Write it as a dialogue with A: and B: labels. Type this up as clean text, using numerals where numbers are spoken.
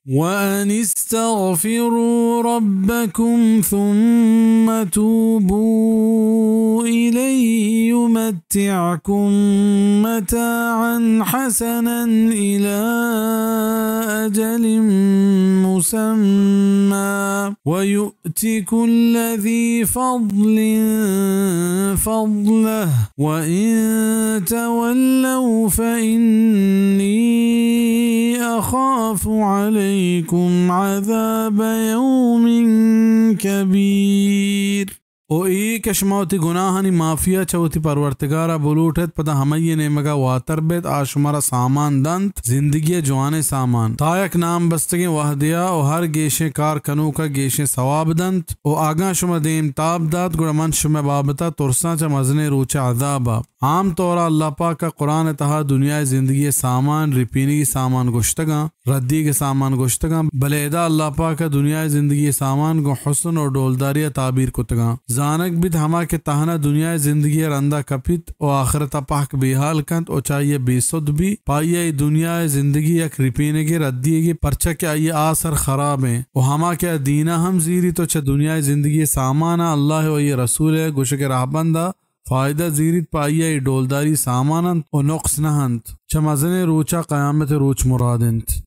A: وأن استغفروا ربكم ثم توبوا إليه يمتعكم متاعا حسنا إلى أجل مسمى ويؤتي كل ذي فضل فضله وإن تولوا فإني أخاف عليكم عذاب يوم كبير. او ای کشماوتی گناهانی مافیا چوتی پرورتگارا بلوٹت پدا ہمیہ نیمگا واتر بیت آشمارا سامان دنت زندگی جوانے سامان تایک نام بستگی وحدیا او ہر گیشیں کار کنو کا گیشیں ثواب دنت او آگاں شما دیم تاب دات گڑمن شما بابتا ترساں چا مزنے روچا عذابا عام طورا اللہ پاک کا قرآن تہا دنیا زندگی سامان رپینی کی سامان گشتگاں ردی کے سامان گشتگاں بلیدہ اللہ پاک کا دنیا زندگی سامان کو حسن اور ڈولداری تعبیر کتگاں زانک بیت ہما کے تہنا دنیا زندگی رندہ کپیت او آخرت پاک بیحال کنت او چاہیے بے سد بھی پائیے دنیا زندگی یک رپینے کے ردی کی پرچہ کے آئیے آثر خراب ہیں او ہما کے دینہ ہم زیری تو چھ دنیا زندگی سامانا اللہ و یہ رسول ہے گوشک راہ بندہ فائدہ زیرت پائیے ڈولداری سامانند او نقص نہنت چھ مزن روچا قیامت روچ مرادنت